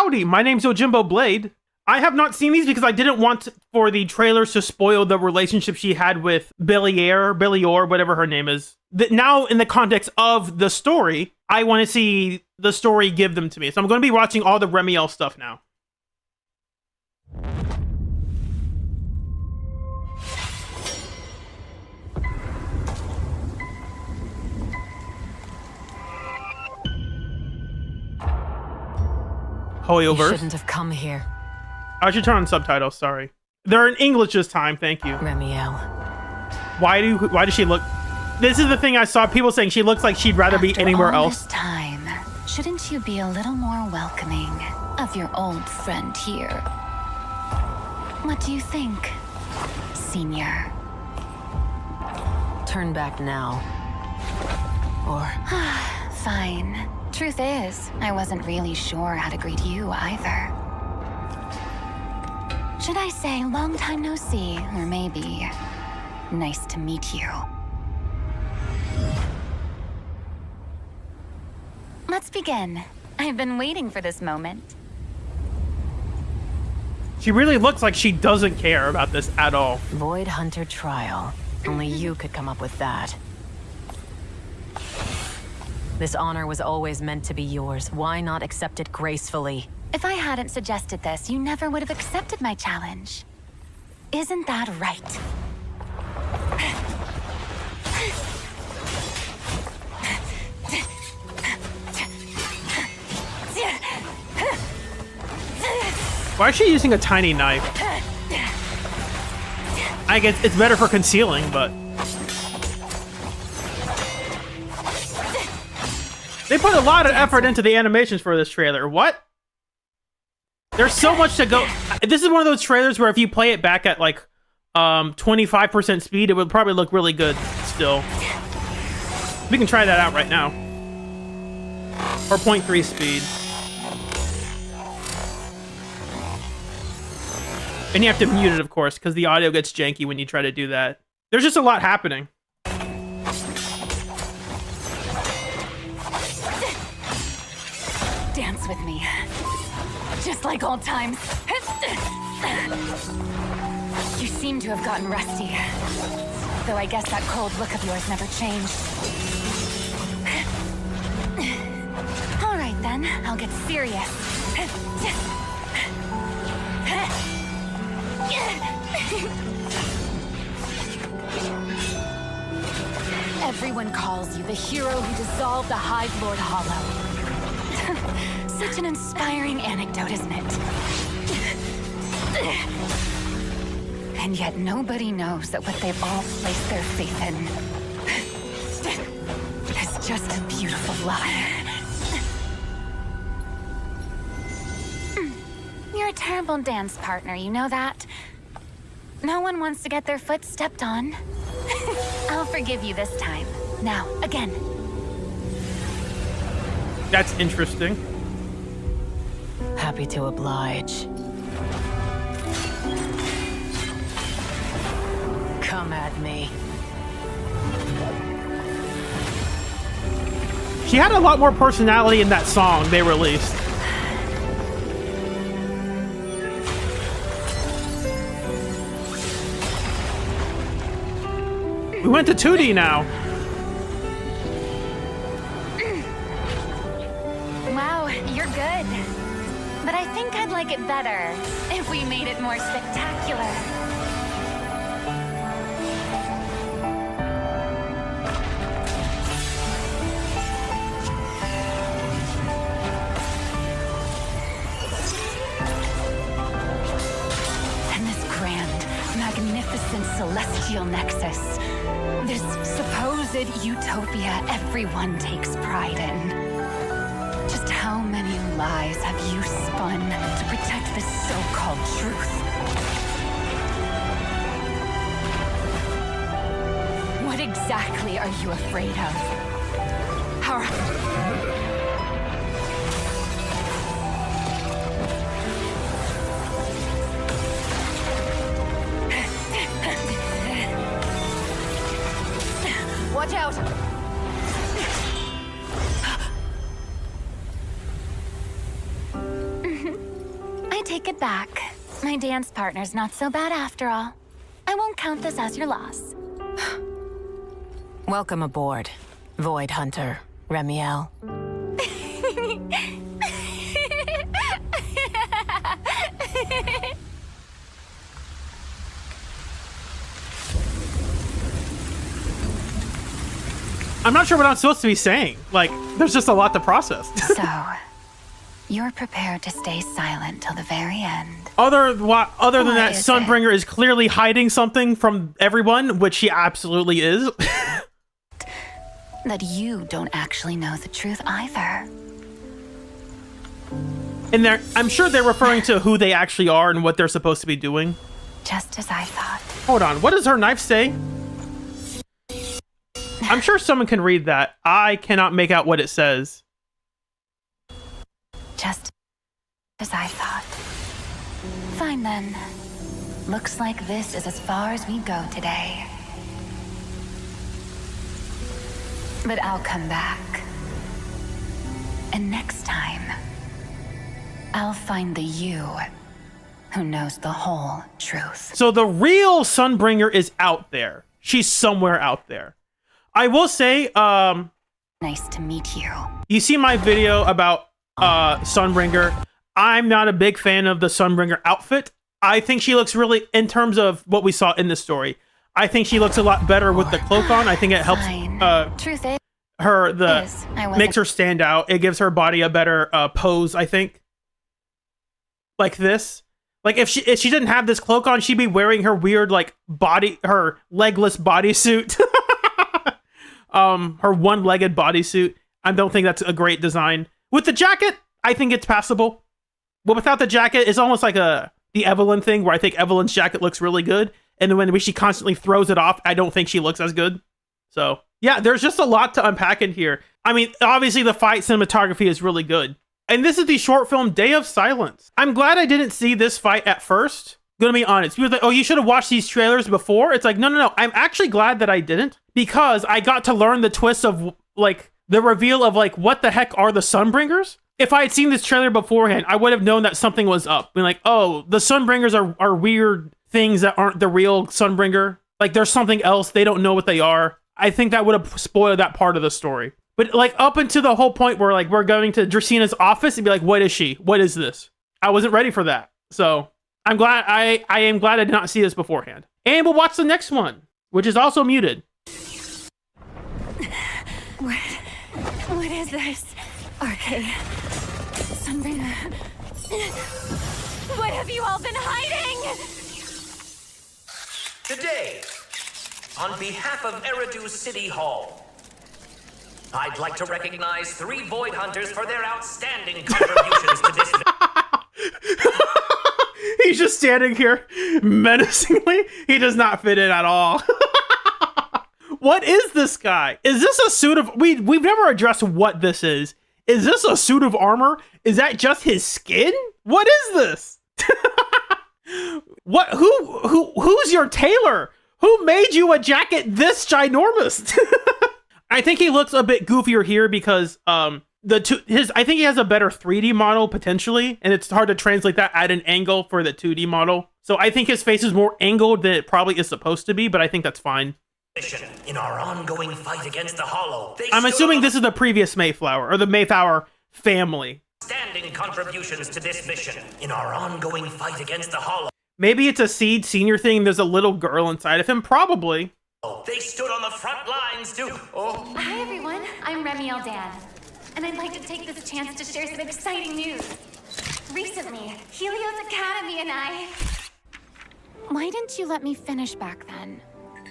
Howdy, my name's Yojimbo Blade. I have not seen these because I didn't want for the trailers to spoil the relationship she had with Billy Orr, whatever her name is. Now, in the context of the story, I want to see the story give them to me. So I'm going to be watching all the Remielle stuff now. You shouldn't have come here. I should turn on subtitles, sorry. They're in English this time, thank you. Remielle. Why does she look... This is the thing I saw people saying, she looks like she'd rather be anywhere else. This time, shouldn't you be a little more welcoming of your old friend here? What do you think, Senior? Turn back now. Or... Fine. Truth is, I wasn't really sure how to greet you either. Should I say long time no see, or maybe nice to meet you? Let's begin. I've been waiting for this moment. She really looks like she doesn't care about this at all. Void Hunter trial. Only you could come up with that. This honor was always meant to be yours. Why not accept it gracefully? If I hadn't suggested this, you never would have accepted my challenge. Isn't that right? Why is she using a tiny knife? I guess it's better for concealing, but... They put a lot of effort into the animations for this trailer. What? There's so much to go. This is one of those trailers where if you play it back at like 25% speed, it would probably look really good still. We can try that out right now. Or 0.3 speed. And you have to mute it, of course, because the audio gets janky when you try to do that. There's just a lot happening. Dance with me. Just like old times. You seem to have gotten rusty. Though I guess that cold look of yours never changed. All right then, I'll get serious. Everyone calls you the hero who dissolved the Hive Lord Hollow. Such an inspiring anecdote, isn't it? And yet nobody knows that what they've all placed their faith in is just a beautiful lie. You're a terrible dance partner, you know that? No one wants to get their foot stepped on. I'll forgive you this time. Now, again. That's interesting. Happy to oblige. Come at me. She had a lot more personality in that song they released. We went to 2D now. Wow, you're good. But I think I'd like it better if we made it more spectacular. And this grand, magnificent celestial nexus, this supposed utopia everyone takes pride in. Just how many lies have you spun to protect this so-called truth? What exactly are you afraid of? How... Watch out! take it back. My dance partner's not so bad after all. I won't count this as your loss. Welcome aboard, Void Hunter, Remielle. I'm not sure what I'm supposed to be saying. Like, there's just a lot to process. So, you're prepared to stay silent till the very end. Other than What that, is Sunbringer is clearly hiding something from everyone, which she absolutely is. That you don't actually know the truth either. And I'm sure they're referring to who they actually are and what they're supposed to be doing. Just as I thought. Hold on, what does her knife say? I'm sure someone can read that. I cannot make out what it says. Just as I thought. Fine then. Looks like this is as far as we go today. But I'll come back. And next time, I'll find the you who knows the whole truth. So the real Sunbringer is out there. She's somewhere out there. I will say, Nice to meet you. you see my video about Sunbringer. I'm not a big fan of the Sunbringer outfit. I think she looks really, in terms of what we saw in the story, I think she looks a lot better with the cloak on. I think it helps Truth is, makes her stand out. It gives her body a better pose, I think. Like this. Like if she didn't have this cloak on, she'd be wearing her weird her legless bodysuit. Her one-legged bodysuit. I don't think that's a great design. With the jacket, I think it's passable. But without the jacket, it's almost like the Evelyn thing, where I think Evelyn's jacket looks really good. And then when she constantly throws it off, I don't think she looks as good. So, yeah, there's just a lot to unpack in here. I mean, obviously the fight cinematography is really good. And this is the short film Day of Silence. I'm glad I didn't see this fight at first. Gonna be honest. People are like, oh, you should have watched these trailers before. It's like, no. I'm actually glad that I didn't, because I got to learn the twist of, like, the reveal of, like, what the heck are the Sunbringers? If I had seen this trailer beforehand, I would have known that something was up. Being like, oh, the Sunbringers are weird things that aren't the real Sunbringer. Like, there's something else. They don't know what they are. I think that would have spoiled that part of the story. But, like, up until the whole point where, like, we're going to Dracina's office and be like, what is she? What is this? I wasn't ready for that. So I'm glad I am glad I did not see this beforehand. And we'll watch the next one, which is also muted. What is this? Okay. Sunbringer. What have you all been hiding? Today, on behalf of Eridu City Hall, I'd like to recognize 3 Void Hunters for their outstanding contributions to this. He's just standing here menacingly. He does not fit in at all. What is this guy? Is this a suit of... We've never addressed what this is. Is this a suit of armor? Is that just his skin? What is this? What? Who's your tailor? Who made you a jacket this ginormous? I think he looks a bit goofier here because I think he has a better 3D model potentially, and it's hard to translate that at an angle for the 2D model. So I think his face is more angled than it probably is supposed to be, but I think that's fine. In our ongoing fight against the Hollow, I'm assuming this is the previous Mayflower, or the Mayflower family. Standing contributions to this mission in our ongoing fight against the Hollow. Maybe it's a Seed Senior thing. There's a little girl inside of him, probably. They stood on the front lines to... Oh. Hi everyone, I'm Remielle Dan, and I'd like to take this chance to share some exciting news. Recently, Helios Academy and I... Why didn't you let me finish back then?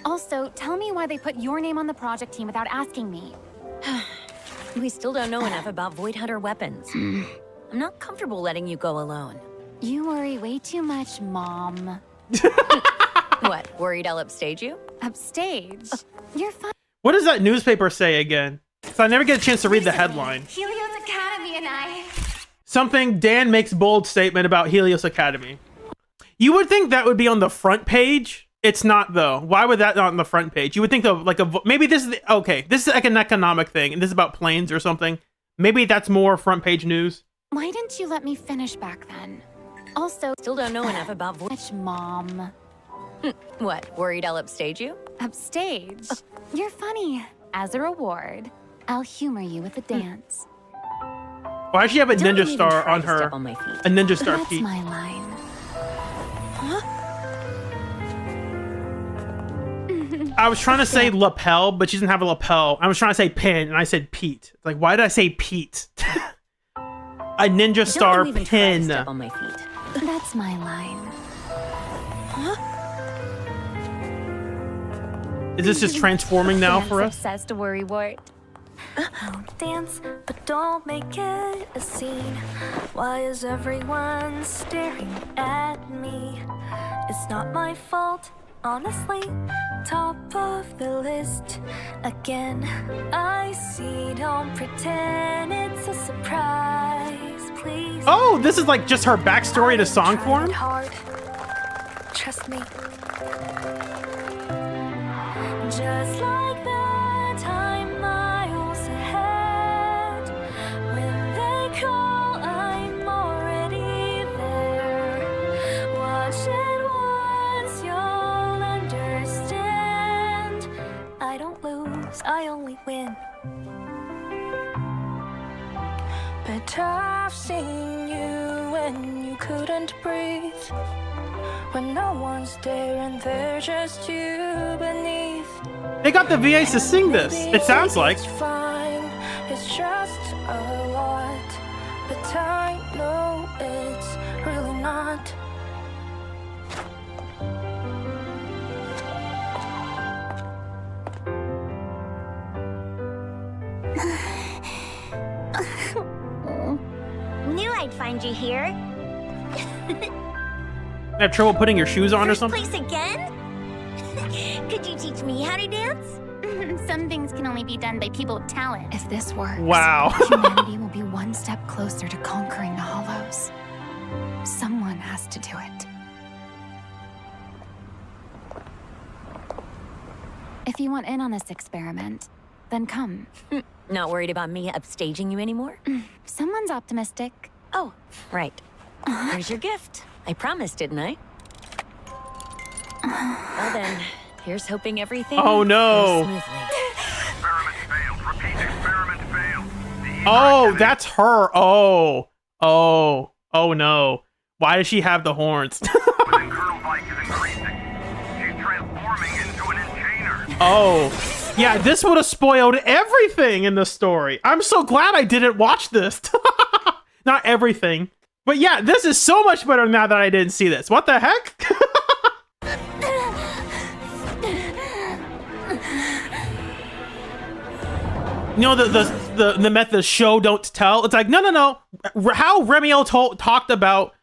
Also, tell me why they put your name on the project team without asking me. We still don't know enough about Void Hunter weapons. I'm not comfortable letting you go alone. You worry way too much, Mom. What, worried I'll upstage you? Upstage? You're fine. What does that newspaper say again? So I never get a chance to read the headline. Helios Academy and I... Something, Dan makes bold statement about Helios Academy. You would think that would be on the front page. It's not, though. Why would that not on the front page? You would think of, like, maybe this is, okay, this is like an economic thing, and this is about planes or something. Maybe that's more front page news. Why didn't you let me finish back then? Also, Still don't know enough about Mom. What, worried I'll upstage you? Upstage. You're funny. As a reward, I'll humor you with a dance. Why does she have a Don't ninja even star try on to her? step on my feet. A ninja star That's Pete. my line. I was trying to say lapel, but she doesn't have a lapel. I was trying to say pin, and I said Pete. Like, why did I say Pete? A ninja star Don't even try to pin. step on my feet. That's my line. Is this just transforming now for us? Obsessed worrywart. Dance, but don't make it a scene. Why is everyone staring at me? It's not my fault, honestly. Top of the list again. I see, don't pretend it's a surprise, please. Oh, this is like just her backstory to song Tried form? it hard. Trust me. Just like that time miles ahead. When they call, I'm already there. Watch it once, you'll understand. I don't lose, I only win. But I've seen you when you couldn't breathe. When no one's there and they're just you beneath. They got the VAs to sing this. It sounds like. It's fine, it's just a lot. But I know it's really not. Knew I'd find you here. Have trouble putting your shoes on or First something? place again? Could you teach me how to dance? Some things can only be done by people with talent. If this works, Wow. humanity will be one step closer to conquering the Hollows. Someone has to do it. If you want in on this experiment, then come. Not worried about me upstaging you anymore? Someone's optimistic. Oh, right. Here's your gift. I promised, didn't I? Well then, here's hoping everything Oh, no. goes smoothly. Experiment failed. Repeat, experiment failed. Oh, that's her. Oh. Oh. Oh, no. Why does she have the horns? Within Colonel Bike is increasing. She's transforming into an enchainer. Oh. Yeah, this would have spoiled everything in the story. I'm so glad I didn't watch this. Not everything. But yeah, this is so much better now that I didn't see this. What the heck? You know the method show don't tell. It's like no. How Remielle talked about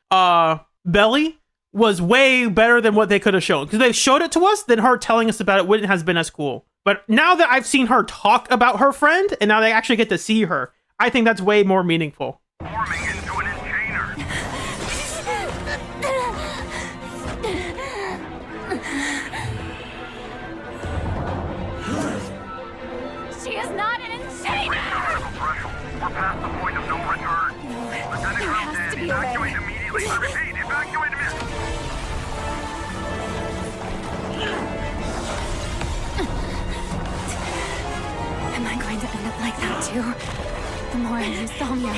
Belly was way better than what they could have shown, because they showed it to us. Then her telling us about it wouldn't have been as cool. But now that I've seen her talk about her friend, and now they actually get to see her, I think that's way more meaningful. Forming into an enchainer. She is not an insane. Critical threshold. We're past the point of no return. Lieutenant there has Colonel to be a evacuate way. immediately. I repeat, evacuate immediately. Am I going to end up like that too? The more I use Somnia,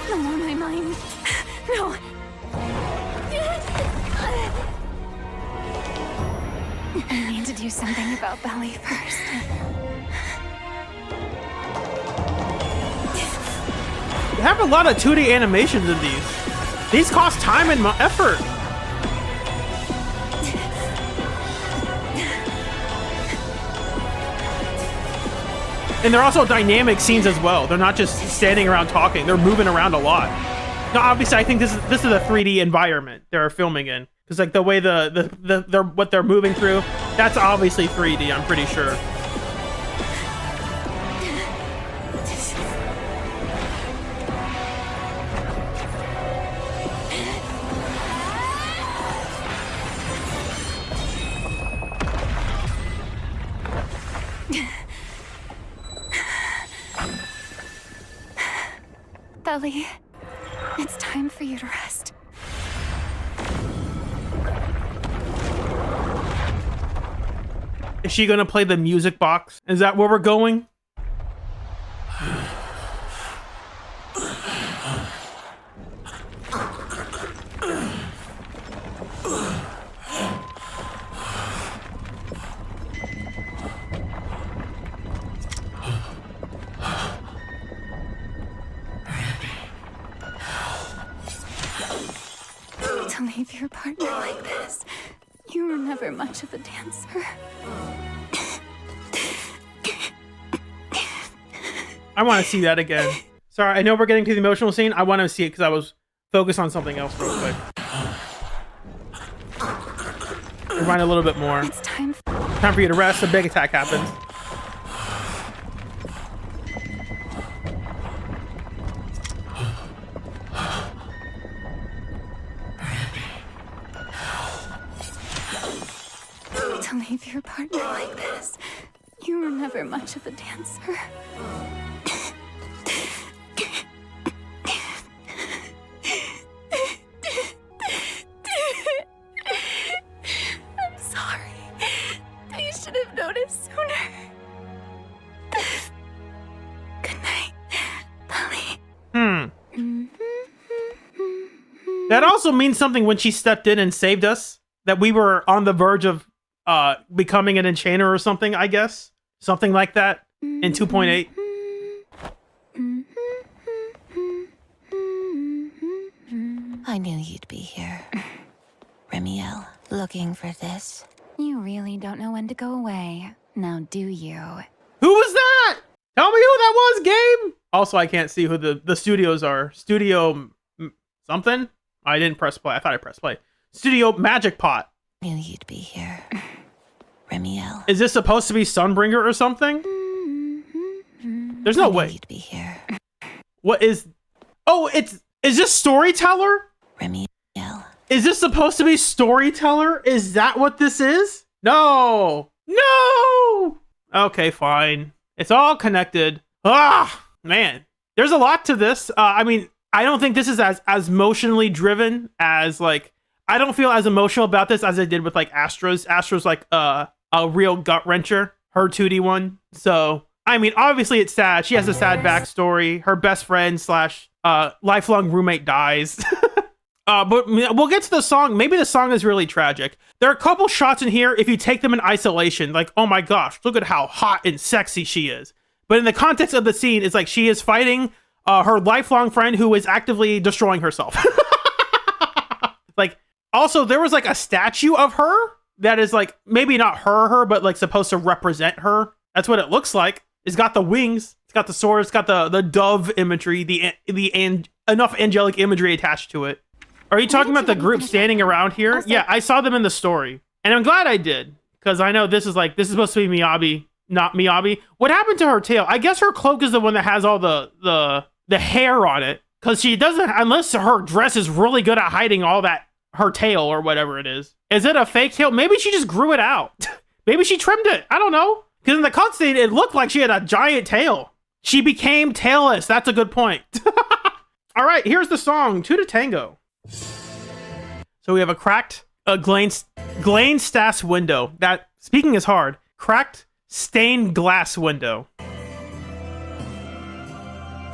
the more my mind. No. I need to do something about Belly first. They have a lot of 2D animations in these. These cost time and effort. And they're also dynamic scenes as well. They're not just standing around talking. They're moving around a lot. Now, obviously, I think this is a 3D environment they're filming in, because like the way what they're moving through, that's obviously 3D. I'm pretty sure. Belly, it's time for you to rest. Is she gonna play the music box? Is that where we're going? To leave your partner like this. You were never much of a dancer. I want to see that again. Sorry, I know we're getting to the emotional scene. I want to see it because I was focused on something else real quick. Rewind a little bit more. It's time For you to rest. A big attack happens. to leave your partner like this. You were never much of a dancer. I'm sorry. I should have noticed sooner. Good night, Polly. That also means something when she stepped in and saved us. That we were on the verge of becoming an enchanter or something, I guess. Something like that in 2.8. I knew you'd be here. Remielle, looking for this. You really don't know when to go away, now do you? Who was that? Tell me who that was, game! Also, I can't see who the studios are. Studio something? I didn't press play. I thought I pressed play. Studio Magic Pot. Knew you'd be here. Remielle. Is this supposed to be Sunbringer or something? There's no way. You'd be here. What is... Oh, is this Storyteller? Remielle. Is this supposed to be Storyteller? Is that what this is? No! No! Okay, fine. It's all connected. Ah, man. There's a lot to this. I mean, I don't think this is as emotionally driven as, like... I don't feel as emotional about this as I did with, like, Astra's. Astra's, like, a real gut-wrencher. Her 2D one. So, I mean, obviously it's sad. She has a sad backstory. Her best friend / lifelong roommate dies. But we'll get to the song. Maybe the song is really tragic. There are a couple shots in here, if you take them in isolation, like, oh my gosh, look at how hot and sexy she is. But in the context of the scene, it's like she is fighting her lifelong friend who is actively destroying herself. Like, also, there was like a statue of her that is like, maybe not her, but like supposed to represent her. That's what it looks like. It's got the wings. It's got the sword. It's got the dove imagery, enough angelic imagery attached to it. Are you talking about the group standing around here? Yeah, I saw them in the story. And I'm glad I did. Because I know this is supposed to be Miyabi, not Miyabi. What happened to her tail? I guess her cloak is the one that has all the hair on it. Because she doesn't, unless her dress is really good at hiding all that, her tail or whatever it is. Is it a fake tail? Maybe she just grew it out. Maybe she trimmed it. I don't know. Because in the cutscene, it looked like she had a giant tail. She became tailless. That's a good point. All right, here's the song, Two to Tango. So we have a cracked Glane Stass window. That, speaking is hard. Cracked stained glass window.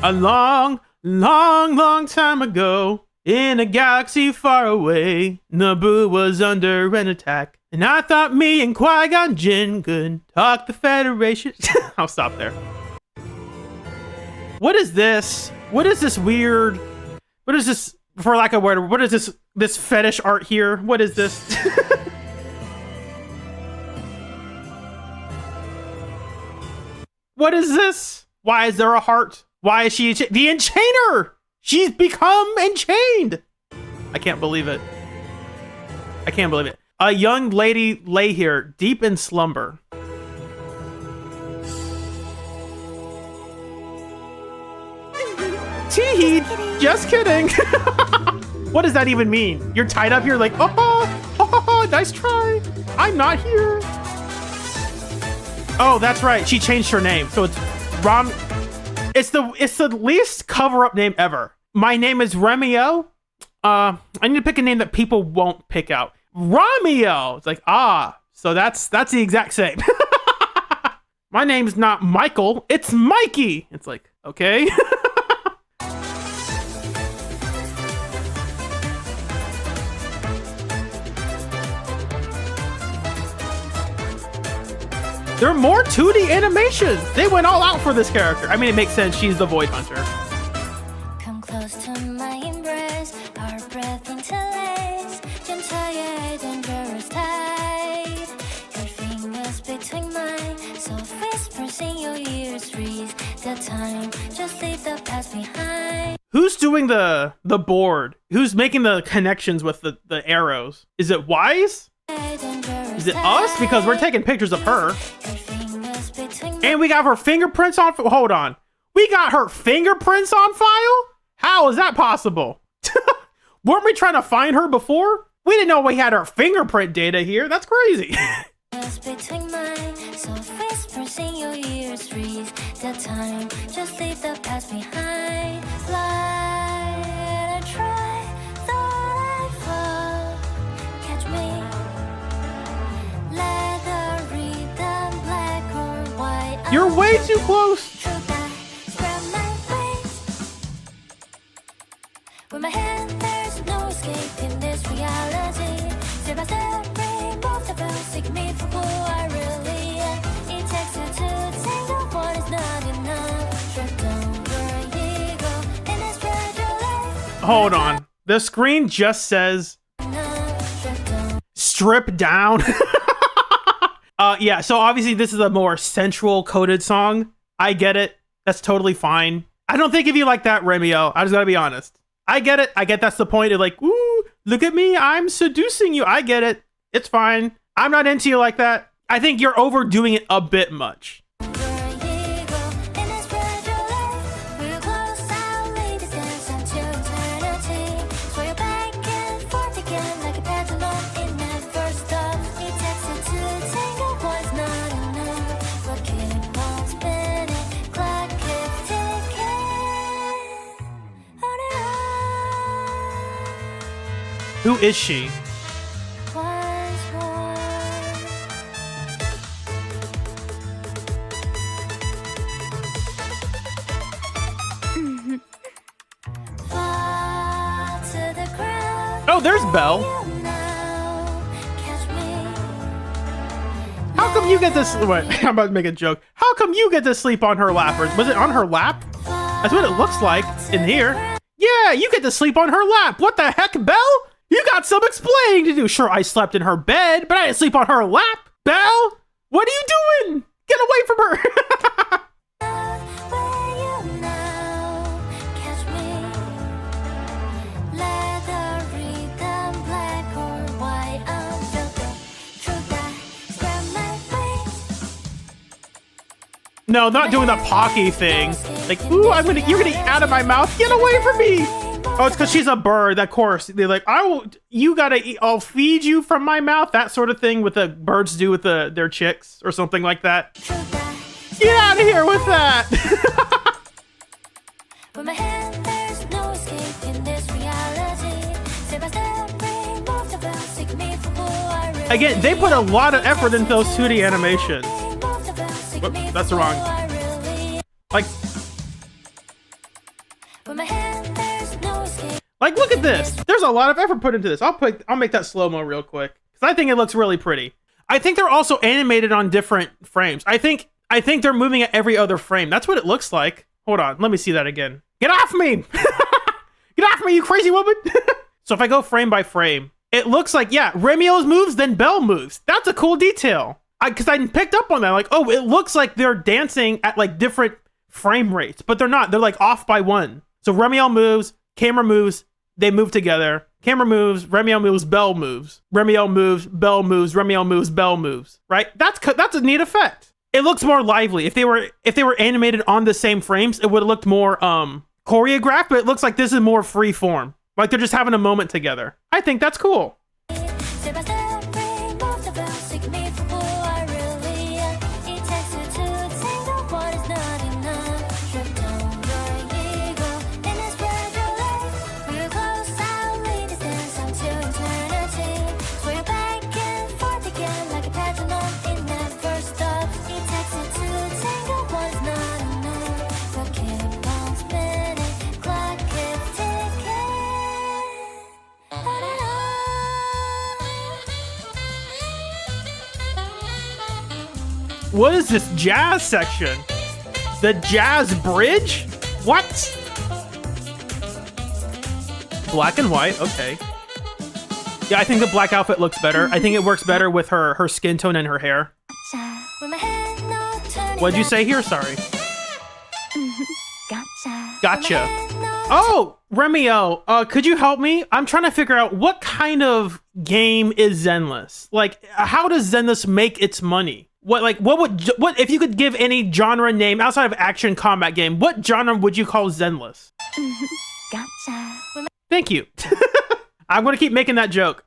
A long, long, long time ago, in a galaxy far away, Naboo was under an attack. And I thought me and Qui-Gon Jinn could talk the Federation. I'll stop there. What is this? What is this weird... What is this, for lack of a word, what is this fetish art here? What is this? What is this? Why is there a heart? Why is she... The Enchanter! She's become enchained! I can't believe it. I can't believe it. A young lady lay here, deep in slumber. Tee-hee! Just kidding! What does that even mean? You're tied up here like, oh, nice try! I'm not here! Oh, that's right. She changed her name. So it's Rom... It's the least cover-up name ever. My name is Remielle. I need to pick a name that people won't pick out. Remielle. It's like, so that's the exact same. My name's not Michael, it's Mikey. It's like, okay. There are more 2D animations. They went all out for this character. I mean, it makes sense. She's the Void Hunter. Come close to my embrace, our breath interlace. Gentle, dangerous tide. Your fingers between mine, soft whispers in your ears. Freeze the time, just leave the past behind. Who's doing the board? Who's making the connections with the arrows? Is it Wise? Is it us? Because we're taking pictures of her. And we got her fingerprints on. Hold on. We got her fingerprints on file? How is that possible? Weren't we trying to find her before? We didn't know we had her fingerprint data here. That's crazy. Between mine, soft whispers in your ears. Freeze the time, just leave the past behind. Fly and try, thought I fall. Catch me. Leather, rhythm, black or white. You're way too close. True that, spread my wings. With my hand, there's no escaping this reality. Step by step, remove the veil, seek me for who I really am. It takes two to tango, one is not enough. Tripped over ego, and I spread your life. Hold on. The screen just says strip down. Yeah, so obviously this is a more sensual coded song. I get it. That's totally fine. I don't think of you like that, Remielle. I just gotta be honest. I get it. I get that's the point of like, woo, look at me. I'm seducing you. I get it. It's fine. I'm not into you like that. I think you're overdoing it a bit much. Who is she? Oh, there's Belle. How come you get this? Wait, I'm about to make a joke. How come you get to sleep on her lap? Or was it on her lap? That's what it looks like in here. Yeah, you get to sleep on her lap. What the heck, Belle? You got some explaining to do. Sure, I slept in her bed, but I didn't sleep on her lap. Belle, what are you doing? Get away from her. No, not doing the Pocky thing. Like, ooh, you're gonna eat out of my mouth. Get away from me. Oh, it's because she's a bird. Of course, they're like, you gotta eat. I'll feed you from my mouth. That sort of thing with the birds do with their chicks or something like that. Get out of here with that. Again, they put a lot of effort into those 2D animations. Whoops, that's wrong. Like, look at this. There's a lot of effort put into this. I'll make that slow-mo real quick because I think it looks really pretty. I think they're also animated on different frames. I think they're moving at every other frame. That's what it looks like. Hold on, let me see that again. Get off me! Get off me, you crazy woman! So if I go frame by frame, it looks like, yeah, Remielle's moves, then Belle moves. That's a cool detail. Because I picked up on that, like, oh, it looks like they're dancing at like different frame rates, but they're not. They're like off by one. So Remielle moves, camera moves, they move together. Camera moves, Remielle moves, Belle moves. Remielle moves, Belle moves, Remielle moves, Belle moves. Right? That's a neat effect. It looks more lively. If they were animated on the same frames, it would have looked more choreographed, but it looks like this is more free form. Like they're just having a moment together. I think that's cool. What is this jazz section? The jazz bridge? What? Black and white, okay. Yeah, I think the black outfit looks better. I think it works better with her skin tone and her hair. What'd you say here? Sorry. Gotcha. Oh, Remielle, could you help me? I'm trying to figure out what kind of game is Zenless. Like, how does Zenless make its money? What if you could give any genre name outside of action combat game, what genre would you call Zenless? Gotcha. Thank you. I'm gonna keep making that joke.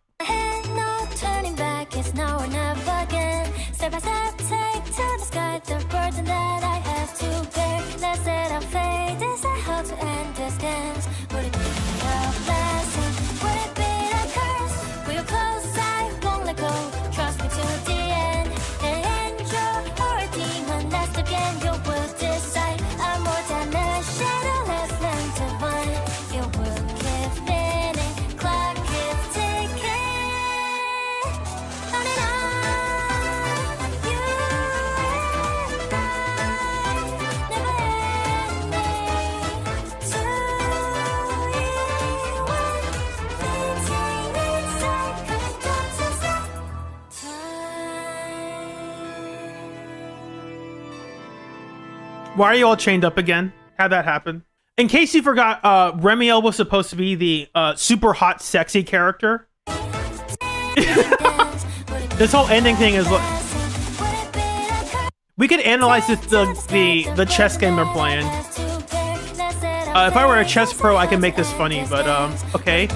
Why are you all chained up again? How'd that happen? In case you forgot, Remielle was supposed to be the super hot, sexy character. This whole ending thing is look. We could analyze this, the chess game they're playing. If I were a chess pro, I could make this funny, but okay.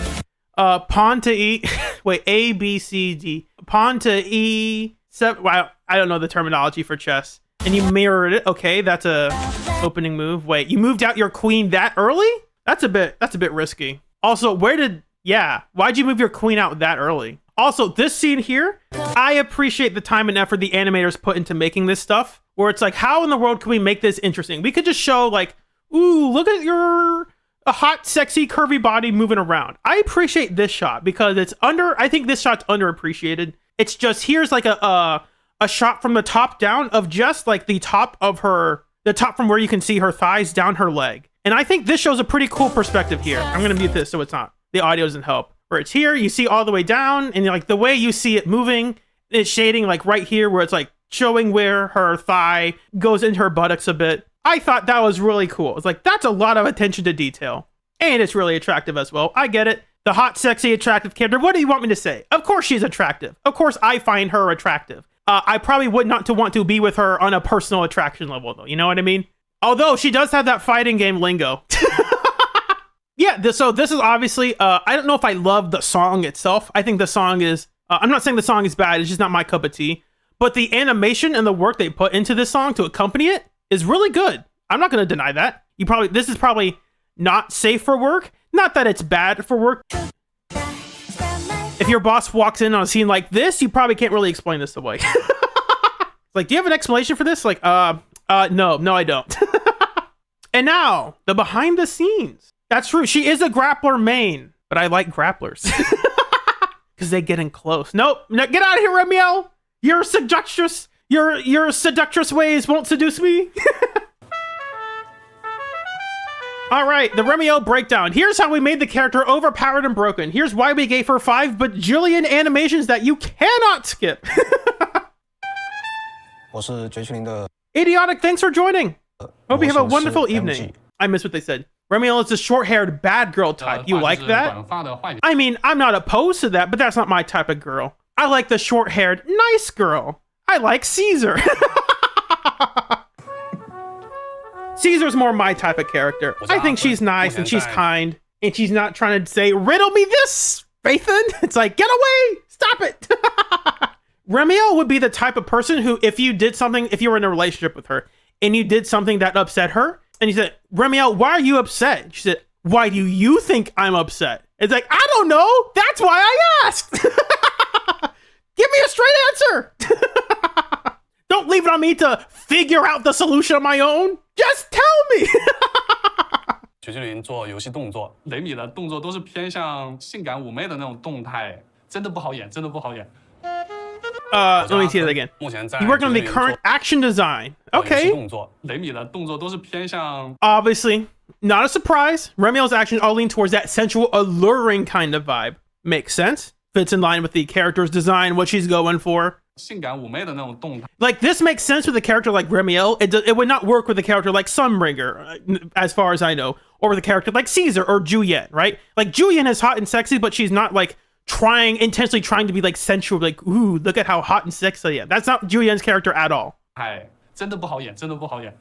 Pawn to E. Wait, A, B, C, D. Pawn to E. Well, I don't know the terminology for chess. And you mirrored it. Okay, that's a opening move. Wait, you moved out your queen that early? That's a bit risky. Also, why'd you move your queen out that early? Also, this scene here, I appreciate the time and effort the animators put into making this stuff, where it's like, how in the world can we make this interesting? We could just show like, ooh, look at a hot, sexy, curvy body moving around. I appreciate this shot because I think this shot's underappreciated. It's just, here's like a shot from the top down of just like the top from where you can see her thighs down her leg. And I think this shows a pretty cool perspective here. I'm going to mute this so the audio doesn't help. Where it's here, you see all the way down, and like the way you see it moving, it's shading like right here where it's like showing where her thigh goes into her buttocks a bit. I thought that was really cool. It's like, that's a lot of attention to detail. And it's really attractive as well. I get it. The hot, sexy, attractive character. What do you want me to say? Of course she's attractive. Of course I find her attractive. I probably would not want to be with her on a personal attraction level, though. You know what I mean? Although she does have that fighting game lingo. Yeah, so this is obviously, I don't know if I love the song itself. I think the song is, I'm not saying the song is bad, it's just not my cup of tea. But the animation and the work they put into this song to accompany it is really good. I'm not going to deny that. This is probably not safe for work. Not that it's bad for work. If your boss walks in on a scene like this, you probably can't really explain this away. Like, do you have an explanation for this? Like, no, I don't. And now, the behind the scenes. That's true. She is a grappler main, but I like grapplers. Because they get in close. Nope. No, get out of here, Remielle. Your seductress ways won't seduce me. All right, the Remielle breakdown. Here's how we made the character overpowered and broken. Here's why we gave her 5 bajillion animations that you cannot skip. Idiotic, thanks for joining. Hope you have a wonderful evening. I missed what they said. Remielle is a short-haired bad girl type. You like that? I mean, I'm not opposed to that, but that's not my type of girl. I like the short-haired nice girl. I like Caesar. Caesar's more my type of character. I think she's nice and she's kind, and she's not trying to say, riddle me this, Phaethon. It's like, get away, stop it. Remielle would be the type of person who, if you were in a relationship with her, and you did something that upset her, and you said, Remielle, why are you upset? She said, why do you think I'm upset? It's like, I don't know. That's why I asked. Give me a straight answer. Don't leave it on me to figure out the solution on my own. Just tell me. 雪精灵做游戏动作，雷米的动作都是偏向性感妩媚的那种动态，真的不好演，真的不好演。Let me see that again. 目前在 You working on the 绝对 current action design. 游戏 Okay. 动作，雷米的动作都是偏向 Obviously, not a surprise. Remielle's actions all lean towards that sensual, alluring kind of vibe. Makes sense. Fits in line with the character's design, what she's going for. 性感妩媚的那种动态。 Like, this makes sense with a character like Remielle. It would not work with a character like Sunbringer, as far as I know. Or with a character like Caesar or Juliet, right? Like, Juliet is hot and sexy, but she's not, like, intentionally trying to be, like, sensual. Like, ooh, look at how hot and sexy I am. That's not Juliet's character at all. 哎，真的不好演，真的不好演。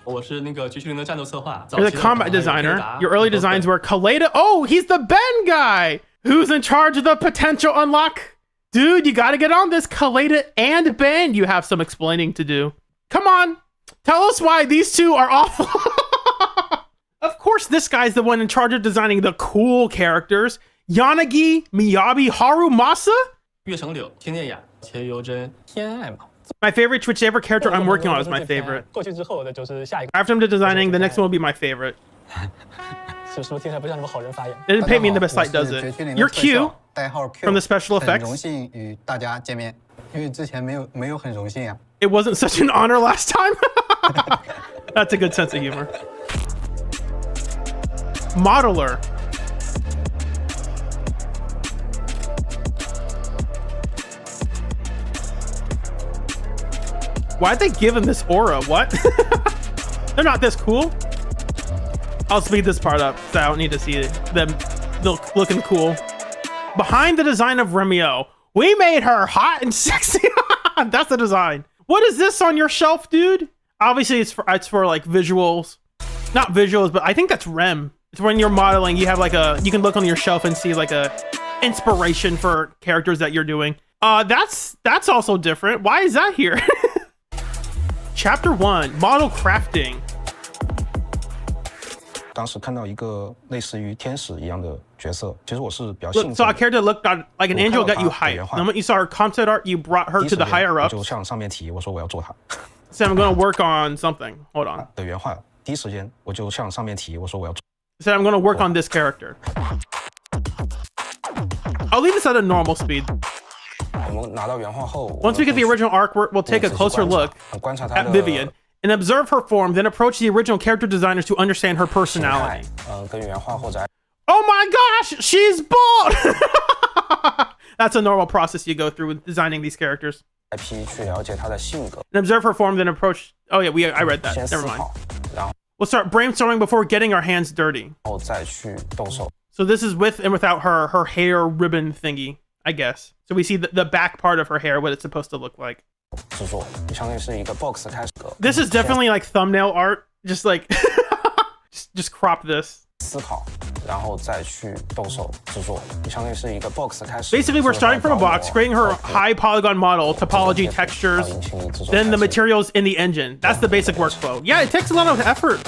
我是那个局区零的战斗策划。 You're the combat designer. Your early designs were Kaleda. Oh, he's the Ben guy! Who's in charge of the potential unlock? Dude, you gotta get on this. Kaleda and Ben, you have some explaining to do. Come on. Tell us why these two are awful. Of course, this guy's the one in charge of designing the cool characters. Yanagi, Miyabi, Haru, Masa? 月城柳、天剑雅、切由真、天爱嘛。 My favorite, whichever character I'm working on is my favorite. 过去之后的就是下一个。 After I'm done designing, the next one will be my favorite. 是不是听起来不像什么好人发言？ They didn't pay me in the best light, does it? You're Q 代号 Q from the special 很 effects. 荣幸与大家见面，因为之前没有很荣幸啊。 It wasn't such an honor last time. That's a good sense of humor. Modeler. Why'd they give him this aura? What? They're not this cool. I'll speed this part up so I don't need to see them looking cool. Behind the design of Remielle, we made her hot and sexy. That's the design. What is this on your shelf, dude? Obviously, it's for like visuals. Not visuals, but I think that's Rem. It's when you're modeling, you have like you can look on your shelf and see like a inspiration for characters that you're doing. That's also different. Why is that here? Chapter 1, Model Crafting. 当时看到一个类似于天使一样的角色，其实我是比较 Look, 兴 so 奋 a 的。 character looked like an angel got you hyped. 原画。 The moment you saw her concept art, you brought her 第一 to 时 the 间 higher 我 ups. 就向上面提，我说我要做它 Said I'm going to work on something. Hold on. 的原画。第一时间我就向上面提，我说我要做。 Said I'm going to work on this character. I'll leave this at a normal speed. 我们拿到原画后 Once we get the original artwork, we'll take a closer look 观察它 at 的 Vivian and observe her form, then approach the original character designers to understand her 形态 personality. 跟原画或者 Oh my gosh, she's bald! That's a normal process you go through with designing these characters. IP 去了解它的性格， And observe her form, then approach... Oh yeah, I read that. 先 Never 思 mind. 考，然后 We'll start brainstorming before getting our hands dirty. 再去动手。 So this is with and without her hair ribbon thingy, I guess. So we see the back part of her hair, what it's supposed to look like. 制作相当于是一个 box 开始的。 This is definitely like thumbnail art. Just like... just crop this. 思考，然后再去动手制作，相当于是一个 box 开始。 Basically, we're starting from a box, creating her high polygon model, topology, textures, then the materials in the engine. That's the basic workflow. Yeah, it takes a lot of effort.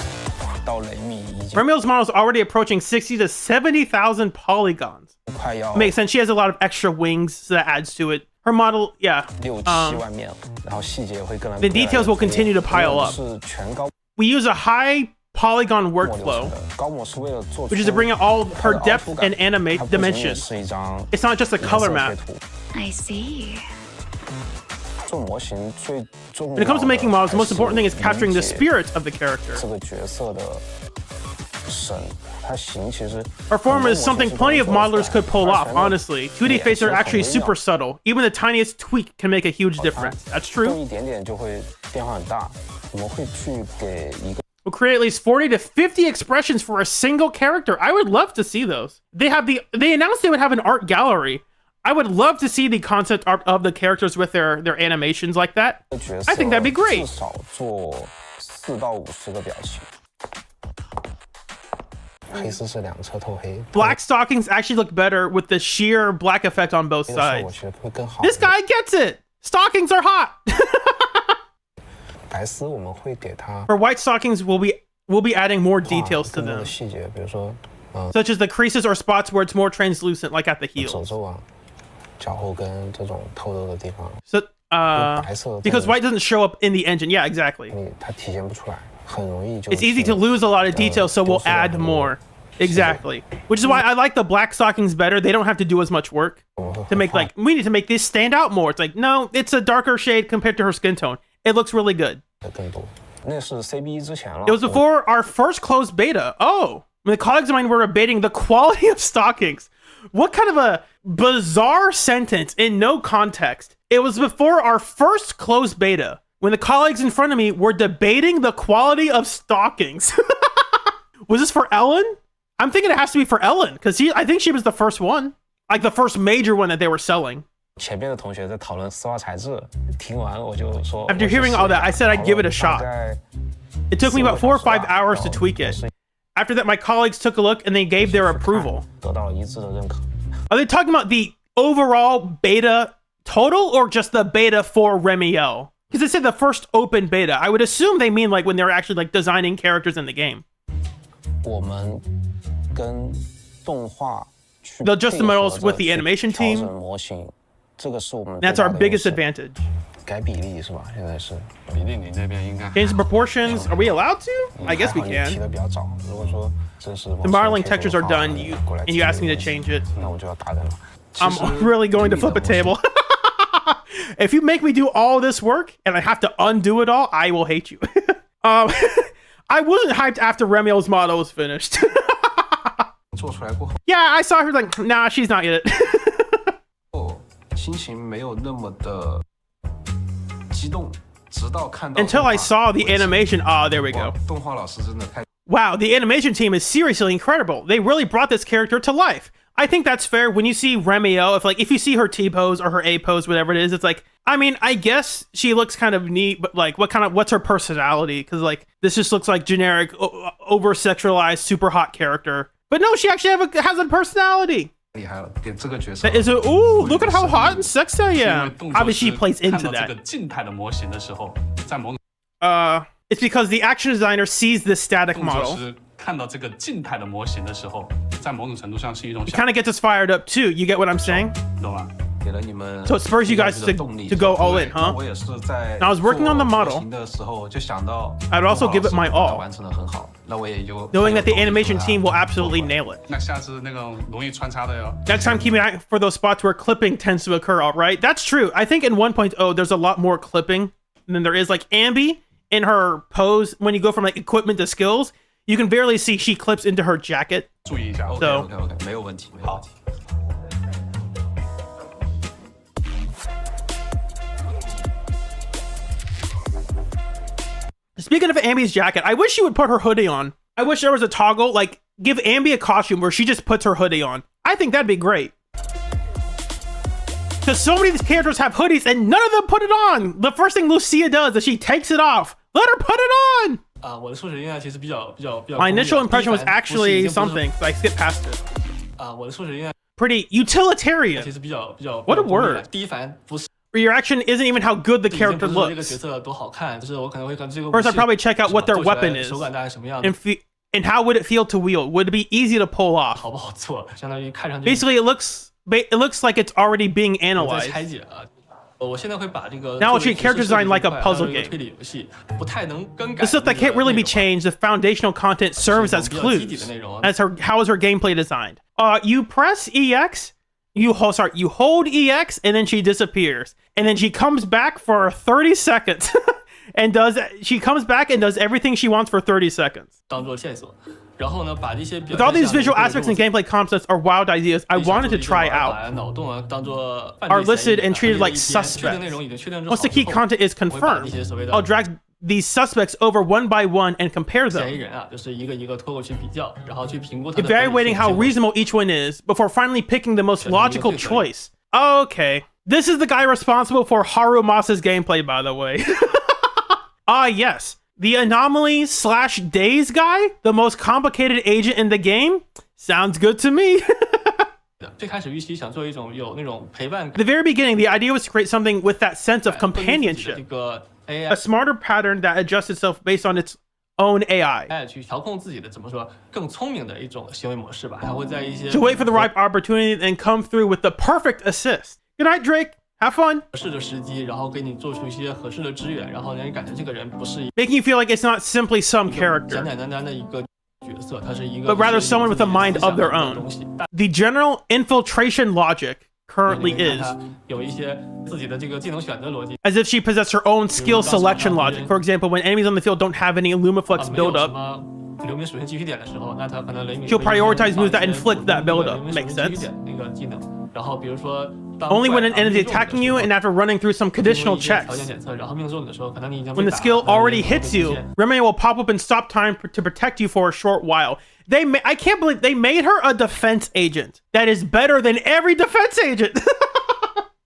到雷米已经 Remielle's model is already approaching 60 to 70,000 polygons. 快要 Makes sense. She has a lot of extra wings, so that adds to it. Her model, yeah. 6-7万面，然后细节会更 The details will continue to pile up. 是全高 We use a high polygon 模流程 workflow, 的，高模是为了做 which is to bring out all her depth and animate 它不仅仅 dimensions. 是一张 It's not just a 颜 color 色 map. 贴图 I see. 做模型最重要 When it comes to making models, the most 还是 important thing is capturing the 理解 spirit of the character. 这个角色的神，它形其实 Her form is something plenty of modelers could pull off, 而且呢 honestly. 2D faces are actually super subtle. Even the tiniest tweak can make a huge difference. That's 动 true. 一点点就会变化很大。我们会去给一个 We'll create at least 40 to 50 expressions for a single character. I would love to see those. They announced they would have an art gallery. I would love to see the concept art of the characters with their animations like that. 角色 I think that'd be great. 至少做4到50个表情。黑丝是两侧透黑。 Black stockings actually look better with the sheer black effect on both 有的时候我 sides. 觉得会更好。 This guy gets it. Stockings are hot. 白丝我们会给它 For white stockings, we'll be adding more details to 更多 them, 的细节，比如说 such as the creases or spots where it's more translucent, like at the 手 heels. 肘啊、脚后跟这种透露的地方， So, 白色 because white doesn't show up in the engine. Yeah, exactly. 它体现不出来，很容易就 It's easy to lose a lot of details, so we'll add more. Exactly. Which is why I like the black stockings better. They don't have to do as much work to make, like, we need to make this stand out more. It's like, no, it's a darker shade compared to her skin tone. It looks really good. It was before our first closed beta. Oh, the colleagues of mine were debating the quality of stockings. What kind of a bizarre sentence in no context. It was before our first closed beta when the colleagues in front of me were debating the quality of stockings. Was this for Ellen? I'm thinking it has to be for Ellen because I think she was the first one, like the first major one that they were selling. After hearing all that, I said I'd give it a shot. It took me about 4 or 5 hours to tweak it. After that, my colleagues took a look and they gave their approval. Are they talking about the overall beta total or just the beta for Remielle? Because it said the first open beta. I would assume they mean like when they're actually like designing characters in the game. They'll adjust the models with the animation team. That's our biggest advantage. Change the proportions. Are we allowed to? I guess we can. The modeling textures are done, and you asked me to change it. I'm really going to flip a table. If you make me do all this work and I have to undo it all, I will hate you. I wasn't hyped after Remielle's model was finished. Yeah, I saw her like, nah, she's not yet. Until I saw the animation. Ah, there we go. Wow, the animation team is seriously incredible. They really brought this character to life. I think that's fair. When you see Remielle, if you see her T-pose or her A-pose, whatever it is, it's like, I mean, I guess she looks kind of neat, but like, what's her personality? Because like, this just looks like generic, over-sexualized, super hot character. But no, she actually has a personality. That is ooh, look at how hot and sexy I am. Obviously, she plays into that. It's because the action designer sees this static model. It kind of gets us fired up too. You get what I'm saying? So it spurs you guys to go all in, huh? Now, I was working on the model. I'd also give it my all, knowing that the animation team will absolutely nail it. Next time, keep an eye for those spots where clipping tends to occur, all right? That's true. I think in 1.0, there's a lot more clipping than there is. Like Ambi, in her pose, when you go from like equipment to skills, you can barely see she clips into her jacket. So, speaking of Ambi's jacket, I wish she would put her hoodie on. I wish there was a toggle, like, give Ambi a costume where she just puts her hoodie on. I think that'd be great. Because so many of these characters have hoodies and none of them put it on. The first thing Lucia does is she takes it off. Let her put it on! My initial impression was actually something, so I skipped past it. Pretty utilitarian. What a word. Reaction isn't even how good the character looks. First, I'd probably check out what their weapon is. And how would it feel to wield? Would it be easy to pull off? Basically, it looks like it's already being analyzed. Now I'll treat character design like a puzzle game. The stuff that can't really be changed, the foundational content serves as clues. How is her gameplay designed? You press EX, you hold EX, and then she disappears. And then she comes back for 30 seconds. She comes back and does everything she wants for 30 seconds. With all these visual aspects and gameplay concepts are wild ideas I wanted to try out, are listed and treated like suspects. Once the key content is confirmed, I'll drag these suspects over one by one and compare them, evaluating how reasonable each one is before finally picking the most logical choice. Okay, this is the guy responsible for Harumasa's gameplay, by the way. Ah, yes. The anomaly/days guy, the most complicated agent in the game, sounds good to me. At the very beginning, the idea was to create something with that sense of companionship, a smarter pattern that adjusts itself based on its own AI. To wait for the ripe opportunity and come through with the perfect assist. Good night, Drake. Have fun. Making you feel like it's not simply some character. but rather someone with a mind of their own. The general infiltration logic currently is as if she possessed her own skill selection logic. For example, when enemies on the field don't have any Lumiflex buildup, she'll prioritize moves that inflict that buildup. Makes sense. Only when an enemy is attacking you and after running through some conditional checks. When the skill already hits you, Remielle will pop up and stop time to protect you for a short while. I can't believe they made her a defense agent that is better than every defense agent.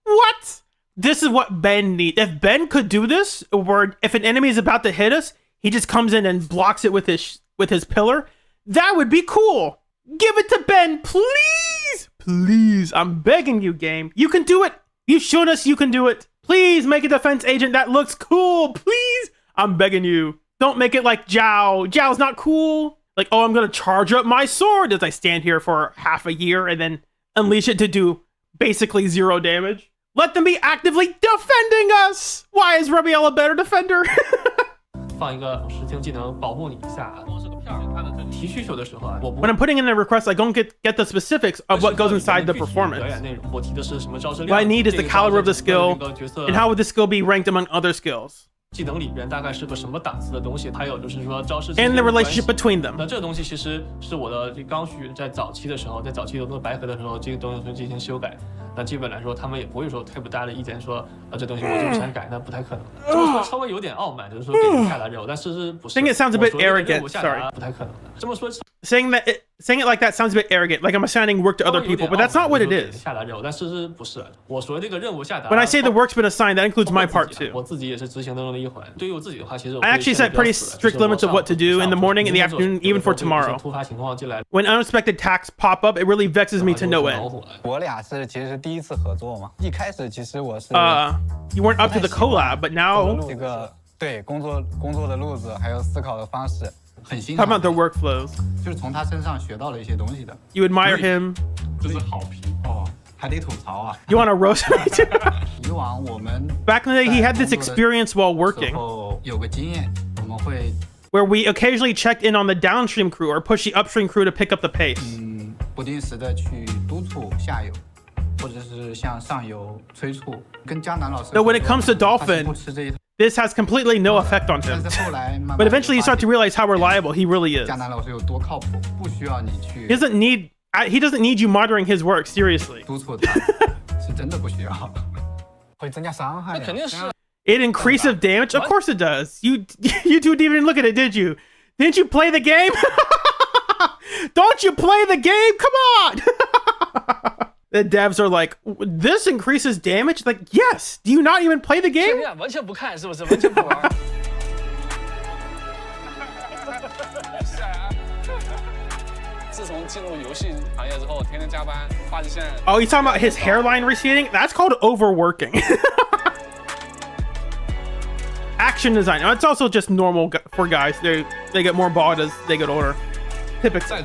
What? This is what Ben needs. If Ben could do this, where if an enemy is about to hit us, he just comes in and blocks it with his pillar, that would be cool. Give it to Ben, please. Please, I'm begging you, game. You can do it. You showed us you can do it. Please make a defense agent that looks cool. Please. I'm begging you. Don't make it like Zhao. Zhao's not cool. Like, oh, I'm going to charge up my sword as I stand here for half a year and then unleash it to do basically 0 damage. Let them be actively defending us. Why is Remielle a better defender? When I'm putting in a request, I don't get the specifics of what goes inside the performance. What I need is the caliber of the skill and how would the skill be ranked among other skills. And the relationship between them. Saying it sounds a bit arrogant. Sorry. Saying it like that sounds a bit arrogant, like I'm assigning work to other people, but that's not what it is. When I say the work's been assigned, that includes my part too. I actually set pretty strict limits of what to do in the morning and the afternoon, even for tomorrow. When unexpected tasks pop up, it really vexes me to no end. You weren't up to the collab, but now... How about their workflows? You admire him. You want to roast me too? Back in the day, he had this experience while working, where we occasionally checked in on the downstream crew or push the upstream crew to pick up the pace. Though when it comes to Dolphin, this has completely no effect on him. But eventually you start to realize how reliable he really is. He doesn't need you monitoring his work, seriously. It increases damage? Of course it does. You two didn't even look at it, did you? Didn't you play the game? Don't you play the game? Come on! The devs are like, this increases damage? Like, yes. Do you not even play the game? Oh, he's talking about his hairline receding? That's called overworking. Action design. It's also just normal for guys. They get more bald as they get older. Typically.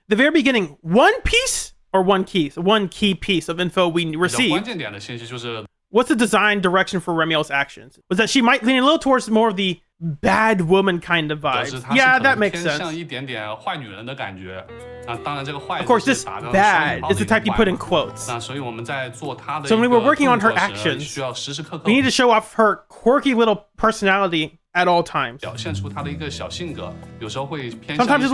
The very beginning, one key piece of info we received. What's the design direction for Remielle's actions? Was that she might lean a little towards more of the bad woman kind of vibe. Yeah, that makes sense. Of course, this bad is the type you put in quotes. So when we were working on her actions, we need to show off her quirky little personality at all times. Sometimes a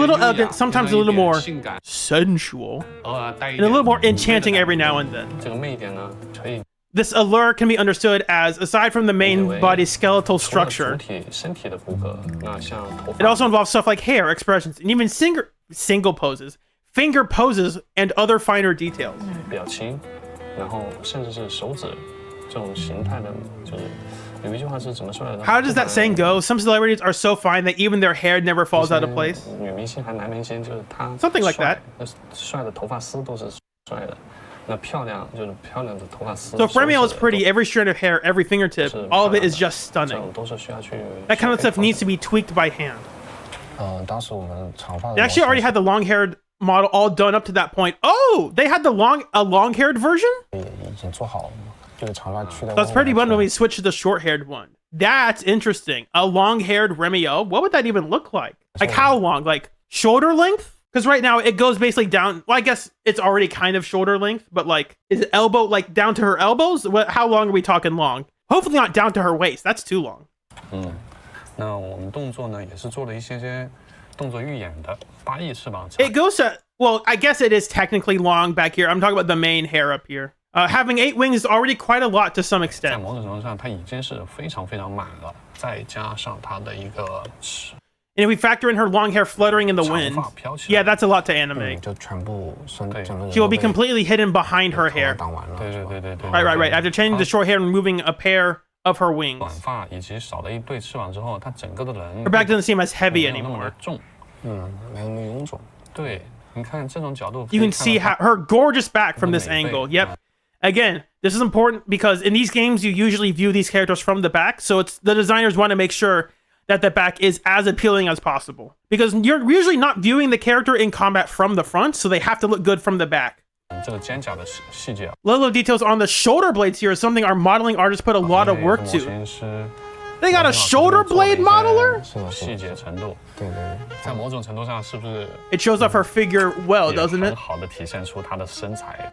little elegant, sometimes a little more sensual, and a little more enchanting every now and then. This allure can be understood as, aside from the main body skeletal structure, it also involves stuff like hair, expressions, and even single poses, finger poses, and other finer details. How does that saying go? Some celebrities are so fine that even their hair never falls out of place. Something like that. So if Remielle is pretty, every strand of hair, every fingertip, all of it is just stunning. That kind of stuff needs to be tweaked by hand. They actually already had the long-haired model all done up to that point. Oh, they had a long-haired version? So it's pretty fun when we switch to the short-haired one. That's interesting. A long-haired Remielle. What would that even look like? Like how long? Like shoulder length? Because right now it goes basically down. Well, I guess it's already kind of shoulder length, but like, is it elbow, like down to her elbows? How long are we talking long? Hopefully not down to her waist. That's too long. 那我们动作呢，也是做了一些动作预演的8翼翅膀。 It goes to, well, I guess it is technically long back here. I'm talking about the main hair up here. Having 8 wings is already quite a lot to some 在 extent. 某种程度上，它已经是非常非常满了，再加上它的一个 And if we factor in her long hair fluttering in the 长 wind, 发飘起来， yeah, that's a lot to animate. 就全部身整个人 She will be completely hidden behind her hair. 挡完了。对对对对对。 Right. After changing the short hair and removing a pair of her wings. 短发以及少了一对翅膀之后，它整个的人 Her back doesn't seem as heavy 没有那么 anymore. 的重。没那么臃肿。对，你看这种角度， You can see how her gorgeous back from this angle. Yep. Again, this is important because in these games you usually view these characters from the back, so it's the designers want to make sure that the back is as appealing as possible. Because you're usually not viewing the character in combat from the front, so they have to look good from the back. 这个肩胛的细节， Little details on the shoulder blades here is something our modeling artists put a lot of work 模 to. 型师 They got a shoulder blade modeler? 细节程度，在某种程度上是不是 It shows off her figure well, 也 doesn't 很 it? 好的体现出她的身材？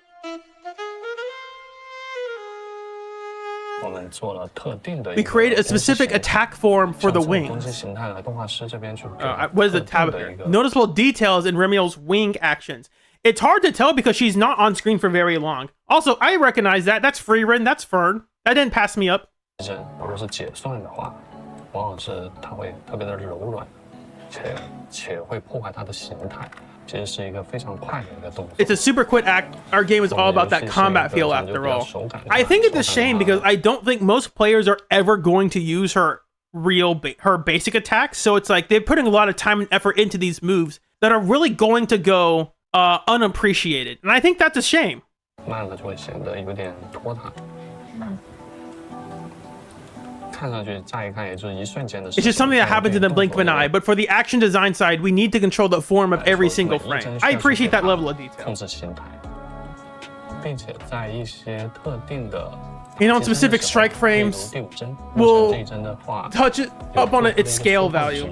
我们做了特定的 We created a specific attack form for the 攻 wings. 击形态呢，动画师这边去 What is the tab here? Noticeable details in Remielle's wing actions. It's hard to tell because she's not on screen for very long. Also, I recognize that. That's Freerin. That's Fern. That didn't pass me up. 人如果是解算的话，往往是它会特别的柔软，且会破坏它的形态。其实是一个非常快的一个动作。 It's a super quick act. Our game is all about that combat feel after all. I think it's a shame because I don't think most players are ever going to use her her basic attacks. So it's like they're putting a lot of time and effort into these moves that are really going to go unappreciated. And I think that's a shame. 慢了就会显得有点拖沓。看上去乍一看也就是一瞬间的事 It's 情。 just something that happens in the blink of an eye. But for the action design side, we need to control the form of every single frame. I appreciate that level of 控 detail. 制形态，并且在一些特定的 You know, in specific strike frames, 第5帧， we'll 这一帧的话 touch it up on its scale value.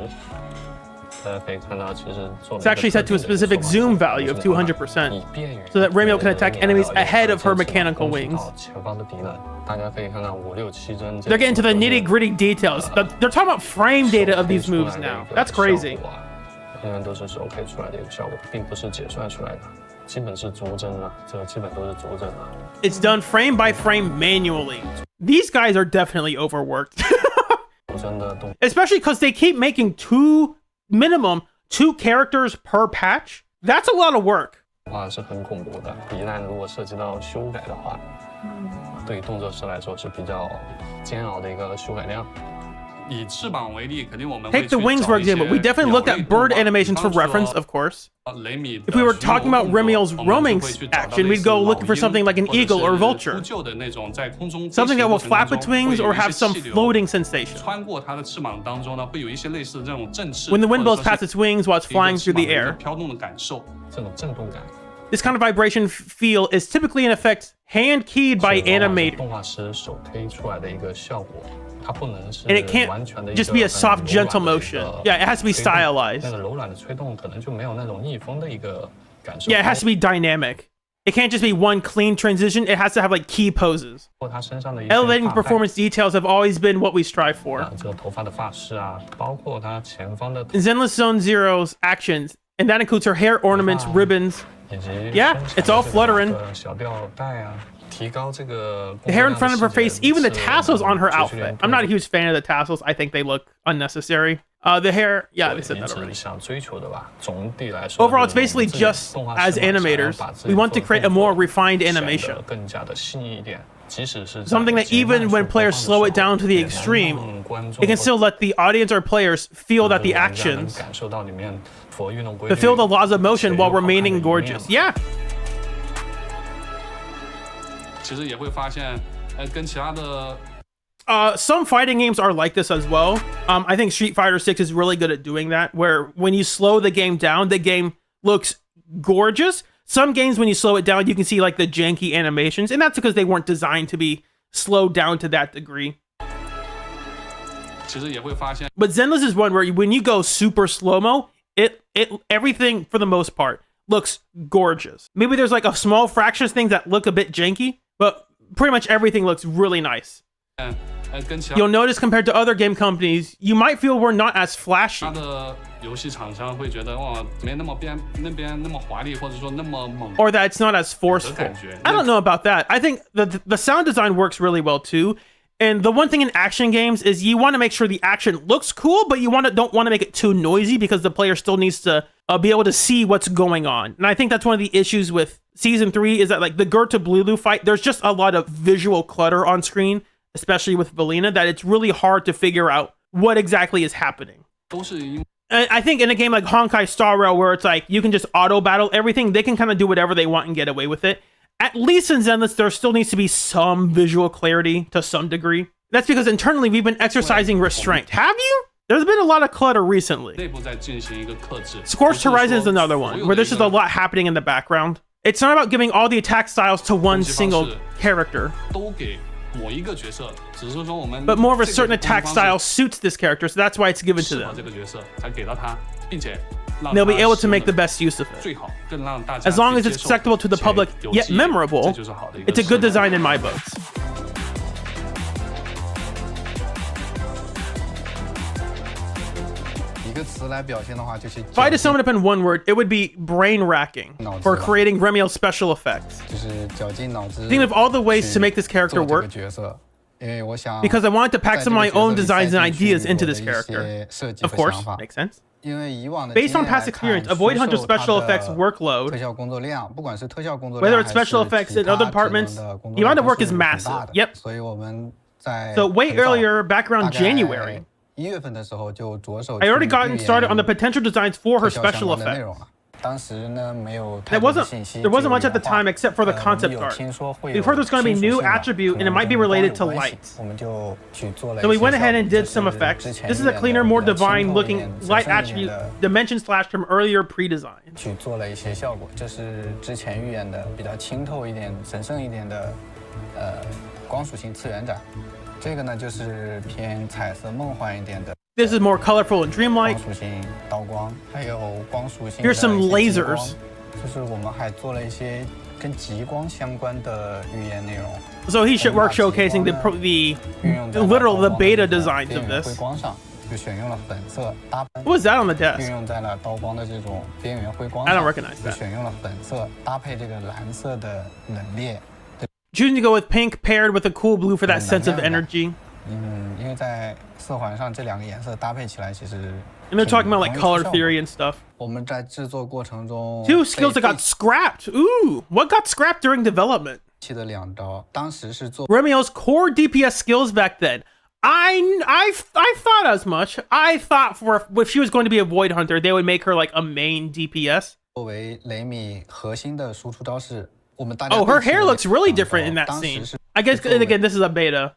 大家可以看到，其实做了 It's actually set to a specific zoom value of 200%, so that Remielle can attack enemies ahead of her mechanical wings. 前方的敌人，大家可以看到5、6、7帧。 They're getting to the nitty-gritty details. They're talking about frame data of these moves now. That's crazy. 因为都是手配出来的一个效果，并不是解算出来的，基本是逐帧了，这个基本都是逐帧了。 It's done frame by frame manually. These guys are definitely overworked. 逐帧的动 Especially because they keep making minimum two characters per patch. That's a lot of work. 画是很恐怖的，一旦如果涉及到修改的话，对于动作师来说是比较煎熬的一个修改量。 以翅膀为例，肯定我们 Take the wings, for example. We definitely looked at bird animations for reference, of course. If we were talking about Remielle's roaming action, we'd go looking for something like an eagle or vulture. Something that will flap its wings or have some floating sensation. 穿过它的翅膀当中呢，会有一些类似这种振翅 When the wind blows past its wings while it's flying through the air. 飘动的感受，这种震动感。 This kind of vibration feel is typically in effect hand-keyed by animators. 动画师手推出来的一个效果。 And it can't just be a soft, gentle motion. Yeah, it has to be stylized. Yeah, it has to be dynamic. It can't just be one clean transition. It has to have like key poses. Elevating performance details have always been what we strive for. In Zenless Zone Zero's actions, and that includes her hair ornaments, ribbons. Yeah, it's all fluttering. The hair in front of her face, even the tassels on her outfit. I'm not a huge fan of the tassels. I think they look unnecessary. The hair, yeah, they said that already. Overall, it's basically just as animators, we want to create a more refined animation. Something that even when players slow it down to the extreme, it can still let the audience or players feel that the actions, feel the laws of motion while remaining gorgeous. Yeah. 其实也会发现，跟其他的 some fighting games are like this as well. I think Street Fighter 6 is really good at doing that, where when you slow the game down, the game looks gorgeous. Some games, when you slow it down, you can see like the janky animations, and that's because they weren't designed to be slowed down to that degree. 其实也会发现 But Zenless is one where when you go super slow-mo, it everything for the most part looks gorgeous. Maybe there's like a small fraction of things that look a bit janky, but pretty much everything looks really nice. 跟其他 You'll notice compared to other game companies, you might feel we're not as flashy. 的游戏厂商会觉得哇没那么那边那么华丽，或者说那么猛。 Or that it's not as forceful. I don't know about that. I think the sound design works really well too. And the one thing in action games is you want to make sure the action looks cool, but you don't want to make it too noisy because the player still needs to be able to see what's going on. And I think that's one of the issues with Season 3 is that like the Gerta Blulu fight, there's just a lot of visual clutter on screen, especially with Valina, that it's really hard to figure out what exactly is happening. 都是因 And I think in a game like Honkai Star Rail, where it's like you can just auto battle everything, they can kind of do whatever they want and get away with it. At least in Zenless, there still needs to be some visual clarity to some degree. That's because internally we've been exercising restraint. Have you? There's been a lot of clutter recently. 内部在进行一个克制。 Scorched Horizon is another one, where there's just a lot happening in the background. It's not about giving all the attack styles to one single character, 都给某一个角色，只是说我们 but more of a certain attack style suits this character, so that's why it's given to 适合 them. 这个角色才给到他，并且让 They'll be 他 able to 使用 make the 得 best use of it. 最好，更让大家 As long as 去 it's 接受 acceptable to the 且 public 有 yet 记忆 memorable, 这就是好的一个 it's a good 设计 design in my books. 一个词来表现的话，就是 If I had to sum it up in one word, it would be brain racking for creating Remielle special effects. 就是绞尽脑汁 Think of all the ways to make this character 做这个 work, 角色，因为我想 because I wanted to pack 在 some of my 这个角色 own 里 designs 塞 and 进去 ideas into 我的 this 一 character. 些设计 Of 和 course, 想法 makes sense. 因为以往的 Based on 经验 past 来看 experience, Avoid 出 Hunter 售它 special 的 effects workload, 特效工作量，不管是特效工作 whether 量 it's special 还 effects 是 in 其他 other 职能 departments, 的工 the 作 amount 量 of work 都 is 是很大 massive. 的 Yep. 所以我们在 So way 很早 earlier, back around 大概 January, 1月份的时候就着手 I already 去 gotten 预 started on the 研 potential designs for her 特效相 special 关的内 effects. 容了。当时呢没有太 There 多的 wasn't 信息， there wasn't much at the 只有原 time except for the 话 concept 我们有 art. 听说会 We've 有 heard there's going to be 亲属 new 性的 attribute, 可 and it 能 might be 跟光 related 有 to 关系 light. 我们就去做了 So 一 we 些 went 效 ahead 果 and 这 did some 是 effects. 之前 This is 预 a 演的 cleaner, 比 more 较清 divine 透一 looking 点 light 神圣一 attribute 点的 dimension slash from earlier pre-design. 去做了一些效果，这是之前预演的比较清透一点、神圣一点的光属性次元斩。这个呢就是偏彩色梦幻一点的。 This is more colorful and dreamlike. 光属性刀光，还有光属性 Here's some 的一些激 lasers. 光，就是我们还做了一些跟极光相关的预言内容。 So he should work showcasing the literal the beta designs 边 of 缘 this. 辉光上，就选用了粉色搭配。 What was that on the 运 desk? 用在了刀光的这种边缘辉光 I 上。 don't recognize 就 that. 选用了粉色搭配这个蓝色的冷冽。 Choosing to go with pink paired with a cool blue for that sense of energy. 因为在色环上这两个颜色搭配起来，其实 And they're talking about like 挺 color 容易出效果。 theory and stuff. 我们在制作过程中 Two skills that got scrapped. Ooh, what got scrapped during development? 弃的两招，当时是做 Remielle's core DPS skills back then. I thought as much. I thought for if she was going to be a Void Hunter, they would make her like a main DPS. 作为雷米核心的输出招式。我们大家 Oh, her 对其 hair 的 looks really 两招 different in that 当时 scene. 是 I guess, and again, this is a beta.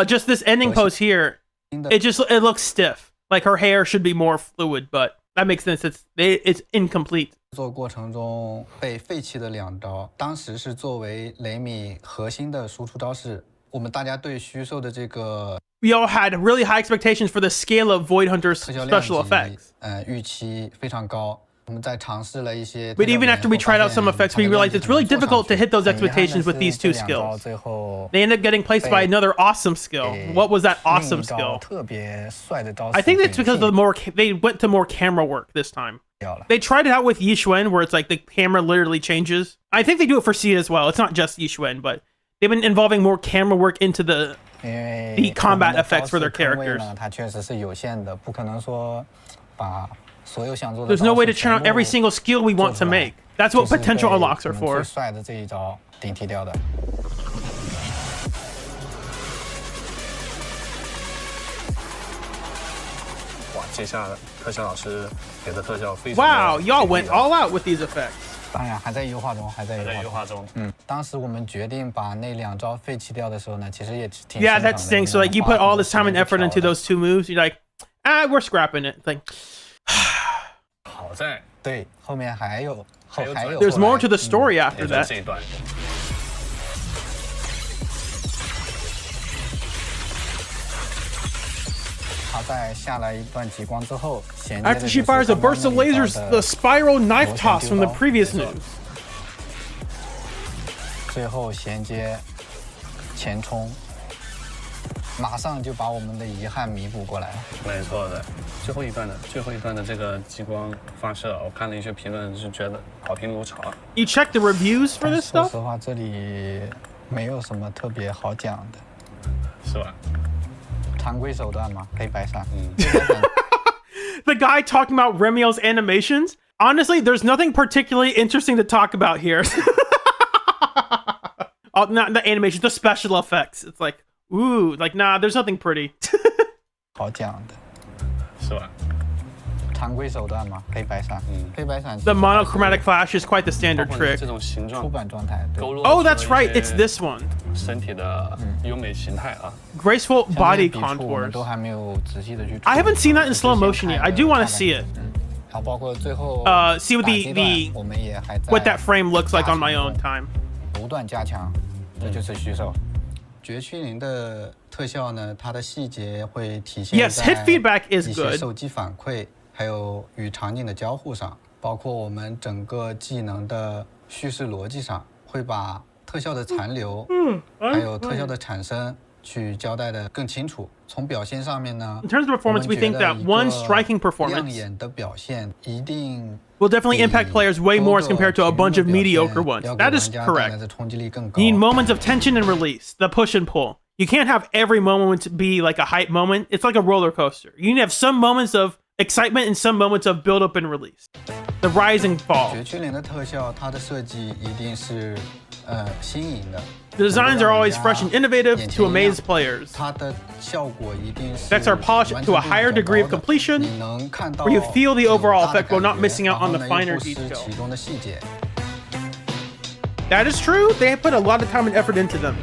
Just this ending pose here, it looks stiff. Like her hair should be more fluid, but that makes sense. It's incomplete. 做过程中被废弃的两招，当时是作为雷米核心的输出招式。我们大家对虚兽的这个 We all had really high expectations for the scale of Void Hunter's 特效量 special 级 effects. 预期非常高。我们在尝试了一些 But even after we tried out some effects, we realized it's really difficult to hit those expectations with these two 这两招 skills. 最后 They end up getting placed by another awesome skill. What was that 另 awesome 一招 skill? 特别帅的招式 I think it's 给 because 禁 they went to more camera work this time. 掉了。 They tried it out with Yixuan, where it's like the camera literally changes. I think they do it for Seed as well. It's not just Yixuan, but they've been involving more camera work into the 因为 the combat 我们的 effects for their 招式坑位 characters. 呢，它确实是有限的，不可能说把所有想做的 There's no way to 招式 churn out 全部 every single skill we want to 做出来 make. That's what 就是 potential 被 unlocks are 我们最 for. 帅的这一招顶替掉的。哇，接下来特效老师给的特效非常 Wow, 的 y'all 给力 went 啊 all out with these effects. 当然还在优化中，还在还在优优化中。化中。当时我们决定把那两招废弃掉的时候呢，其实也挺 Yeah, 心疼 that 的 stinks. So 因为 like you 花 put all 很多 this time and 时间 effort 去 into 调的 those two moves. You're like, we're scrapping it. Like, 好在对，后面还有还有转 there's 后 more 来 to the story 也 after 就 that. 这一段。在下来一段极光之后，衔接的 After she fires a burst of lasers, the spiral knife toss from the previous news. 最后衔接前冲，马上就把我们的遗憾弥补过来了。没错的，最后一段的这个激光发射，我看了一些评论是觉得好评如潮。You check the reviews for this 说 stuff? 实话，这里没有什么特别好讲的，是吧？常规手段嘛，黑白闪。The guy talking about Remielle's animations? Honestly, there's nothing particularly interesting to talk about here. Oh, not the animation, the special effects. It's like, ooh, like, nah, there's nothing pretty. 好讲的，是吧？常规手段嘛，黑白闪。黑白闪。 The monochromatic flash is quite the standard 包括 trick. 这种形状，出版状态。对。 Oh, that's right, it's this one. 身体的优美形态啊。Graceful body 我们 contours. 都还没有仔细的去。I haven't seen that in slow motion yet. I do want to see it. 然后包括最后 See what the 我们也还在 what that frame looks like on my own time. 不断加强，这就是虚手。绝区零的特效呢，它的细节会体现 Yes, hit feedback is 一些 good. 受击反馈，还有与场景的交互上，包括我们整个技能的叙事逻辑上，会把特效的残留，还有特效的产生去交代的更清楚。从表现上面呢 In terms of performance, we think that one striking 亮 performance 眼的表现一定 will definitely impact players way more as compared to a bunch of mediocre ones. That is correct. You need moments of tension and release, the push and pull. You can't have every moment be like a hype moment. It's like a roller coaster. You need to have some moments of excitement and some moments of build up and release. The rise and fall. 绝区零的特效，它的设计一定是新颖的。 The designs are always fresh and innovative to amaze players. 它的效果一定是 Effects are polished to a higher degree of completion, where you feel the overall effect while not missing out on the finer detail. 其中的细节。 That is true. They have put a lot of time and effort into them.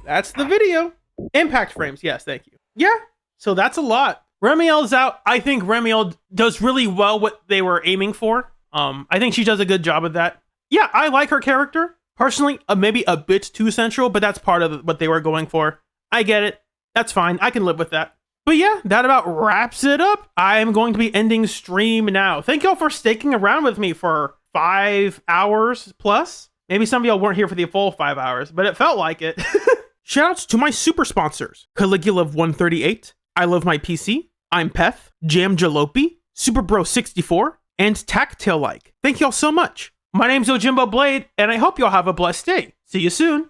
That's the video. Impact frames. Yes, thank you. Yeah, so that's a lot. Remielle's out. I think Remielle does really well what they were aiming for. I think she does a good job of that. Yeah, I like her character. Personally, maybe a bit too central, but that's part of what they were going for. I get it. That's fine. I can live with that. But yeah, that about wraps it up. I am going to be ending stream now. Thank y'all for sticking around with me for 5 hours plus. Maybe some of y'all weren't here for the full 5 hours, but it felt like it. Shoutouts to my super sponsors. Caligula 138, I Love My PC, I'm Peth, Jam Jalopy, Superbro64, and Tactile Like. Thank y'all so much. My name's Yojimbo Blade, and I hope y'all have a blessed day. See you soon.